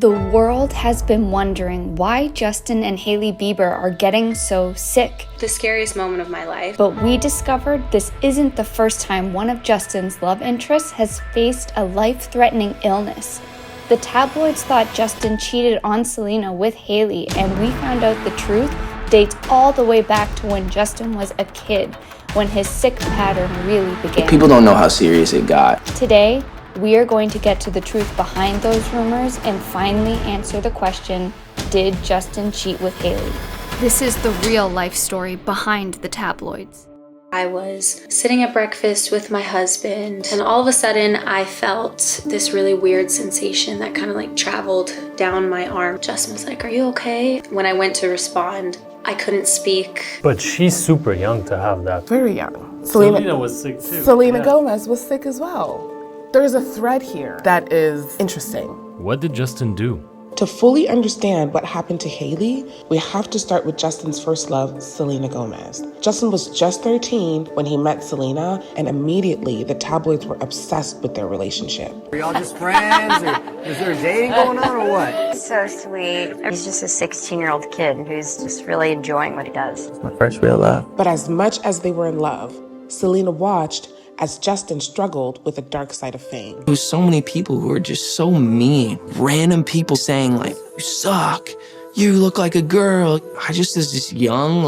The world has been wondering why Justin and Hailey Bieber are getting so sick. The scariest moment of my life. But we discovered this isn't the first time one of Justin's love interests has faced a life-threatening illness. The tabloids thought Justin cheated on Selena with Hailey, and we found out the truth dates all the way back to when Justin was a kid, when his sick pattern really began. People don't know how serious it got. Today, we are going to get to the truth behind those rumors and finally answer the question, did Justin cheat with Hailey? This is the real life story behind the tabloids. I was sitting at breakfast with my husband, and all of a sudden I felt this really weird sensation that kind of like traveled down my arm. Justin was like, "Are you okay?" When I went to respond, I couldn't speak. But she's super young to have that. Very young. Selena was sick too. Selena Gomez was sick as well. There's a thread here that is interesting. What did Justin do? To fully understand what happened to Hailey, we have to start with Justin's first love, Selena Gomez. Justin was just 13 when he met Selena, and immediately the tabloids were obsessed with their relationship. Are y'all just friends, or is there dating going on, or what? So sweet. He's just a 16-year-old kid who's just really enjoing what he does. It's my first real love. But as much as they were in love, Selena watched as Justin struggled with the dark side of fame. There was so many people who were just so mean. Random people saying like, "You suck, you look like a girl." I just was this young,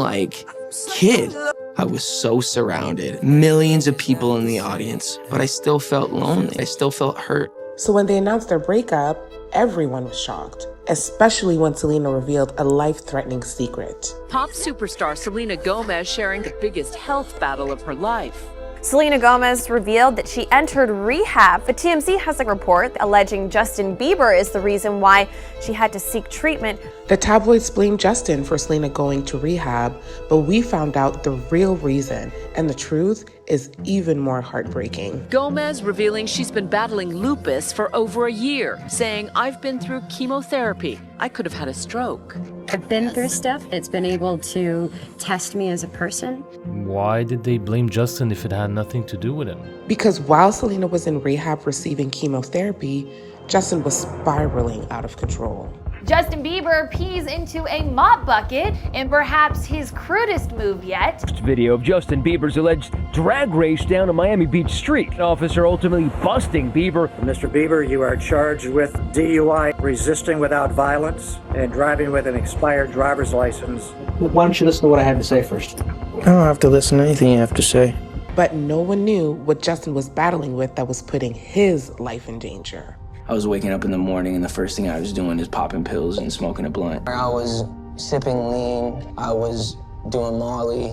kid. I was so surrounded. Millions of people in the audience, but I still felt lonely. I still felt hurt. So when they announced their breakup, everyone was shocked, especially when Selena revealed a life-threatening secret. Pop superstar Selena Gomez sharing the biggest health battle of her life. Selena Gomez revealed that she entered rehab, but TMZ has a report alleging Justin Bieber is the reason why she had to seek treatment. The tabloids blamed Justin for Selena going to rehab, but we found out the real reason, and the truth is even more heartbreaking. Gomez revealing she's been battling lupus for over a year, saying, "I've been through chemotherapy. I could have had a stroke." I've been through stuff. It's been able to test me as a person. Why did they blame Justin if it had nothing to do with him? Because while Selena was in rehab receiving chemotherapy, Justin was spiraling out of control. Justin Bieber pees into a mop bucket in perhaps his crudest move yet. Video of Justin Bieber's alleged drag race down a Miami Beach street. An officer ultimately busting Bieber. Mr. Bieber, you are charged with DUI, resisting without violence, and driving with an expired driver's license. Why don't you listen to what I have to say first? I don't have to listen to anything you have to say. But no one knew what Justin was battling with that was putting his life in danger. I was waking up in the morning and the first thing I was doing is popping pills and smoking a blunt. I was sipping lean, I was doing Molly,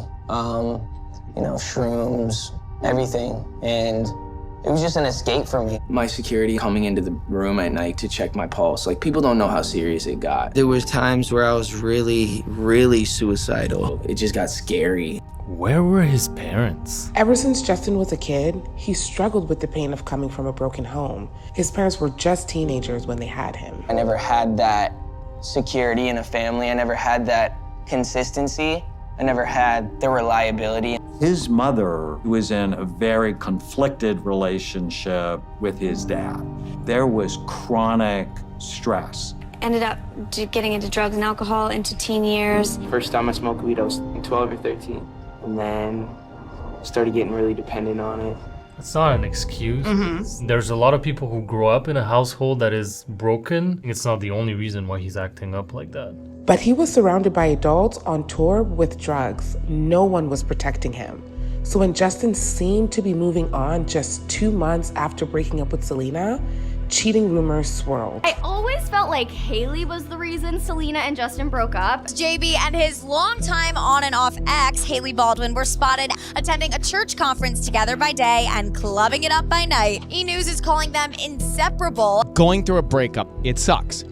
shrooms, everything. And it was just an escape for me. My security coming into the room at night to check my pulse, people don't know how serious it got. There was times where I was really, really suicidal. It just got scary. Where were his parents? Ever since Justin was a kid, he struggled with the pain of coming from a broken home. His parents were just teenagers when they had him. I never had that security in a family. I never had that consistency. I never had the reliability. His mother was in a very conflicted relationship with his dad. There was chronic stress. Ended up getting into drugs and alcohol into teen years. First time I smoked weed, I was 12 or 13. And then started getting really dependent on it. It's not an excuse. There's a lot of people who grow up in a household that is broken. It's not the only reason why he's acting up like that. But he was surrounded by adults on tour with drugs. No one was protecting him. So when Justin seemed to be moving on just 2 months after breaking up with Selena, cheating rumors swirled. I always felt like Hailey was the reason Selena and Justin broke up. JB and his longtime on and off ex, Hailey Baldwin, were spotted attending a church conference together by day and clubbing it up by night. E-News is calling them inseparable. Going through a breakup, it sucks.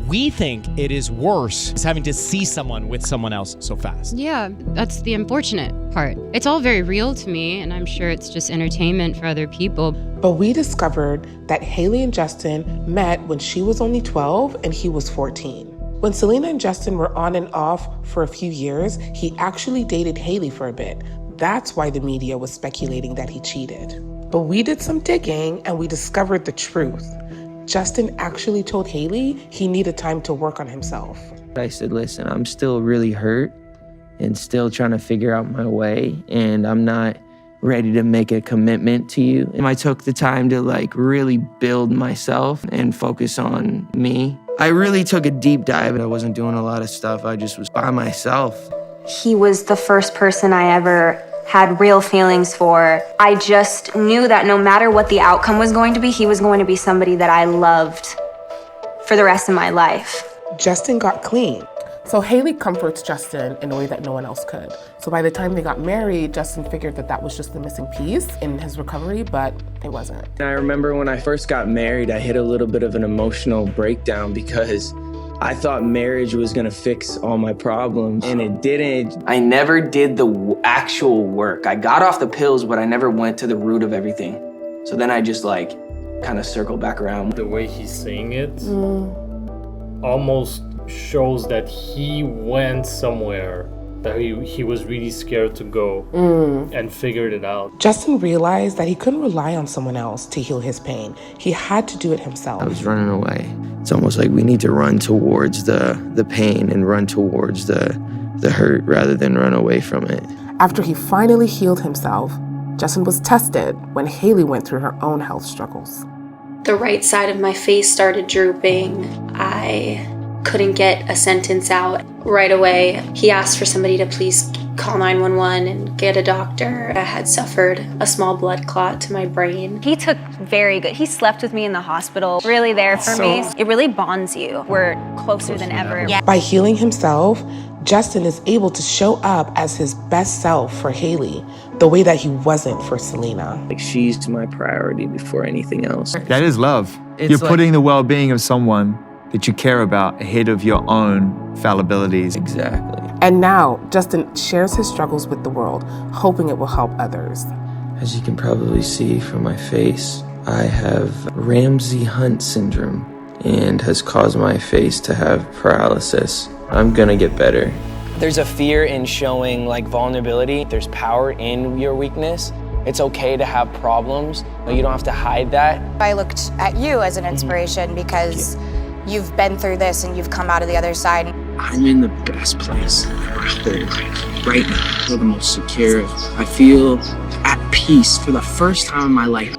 We think it is worse is having to see someone with someone else so fast. Yeah, that's the unfortunate part. It's all very real to me, and I'm sure it's just entertainment for other people. But we discovered that Hailey and Justin met when she was only 12 and he was 14. When Selena and Justin were on and off for a few years, he actually dated Hailey for a bit. That's why the media was speculating that he cheated. But we did some digging and we discovered the truth. Justin actually told Hailey he needed time to work on himself. I said, listen, I'm still really hurt and still trying to figure out my way, and I'm not ready to make a commitment to you. And I took the time to really build myself and focus on me. I really took a deep dive. I wasn't doing a lot of stuff. I just was by myself. He was the first person I ever had real feelings for. I just knew that no matter what the outcome was going to be, he was going to be somebody that I loved for the rest of my life. Justin got clean. So Hailey comforts Justin in a way that no one else could. So by the time they got married, Justin figured that that was just the missing piece in his recovery, but it wasn't. I remember when I first got married, I hit a little bit of an emotional breakdown because I thought marriage was gonna fix all my problems, and it didn't. I never did the actual work. I got off the pills, but I never went to the root of everything. So then I just kind of circled back around. The way he's saying it almost shows that he went somewhere that he was really scared to go and figured it out. Justin realized that he couldn't rely on someone else to heal his pain. He had to do it himself. I was running away. It's almost like we need to run towards the pain and run towards the hurt rather than run away from it. After he finally healed himself, Justin was tested when Hailey went through her own health struggles. The right side of my face started drooping. I couldn't get a sentence out right away. He asked for somebody to please call 911 and get a doctor. I had suffered a small blood clot to my brain. He took very good. He slept with me in the hospital, really there for me. It really bonds you. We're closer than ever. Yeah. By healing himself, Justin is able to show up as his best self for Hailey, the way that he wasn't for Selena. She's my priority before anything else. That is love. You're putting the well-being of someone that you care about ahead of your own fallibilities. Exactly. And now, Justin shares his struggles with the world, hoping it will help others. As you can probably see from my face, I have Ramsay Hunt syndrome and has caused my face to have paralysis. I'm gonna get better. There's a fear in showing vulnerability. There's power in your weakness. It's okay to have problems, but you don't have to hide that. I looked at you as an inspiration because you've been through this and you've come out of the other side. I'm in the best place right now. I feel the most secure. I feel at peace for the first time in my life.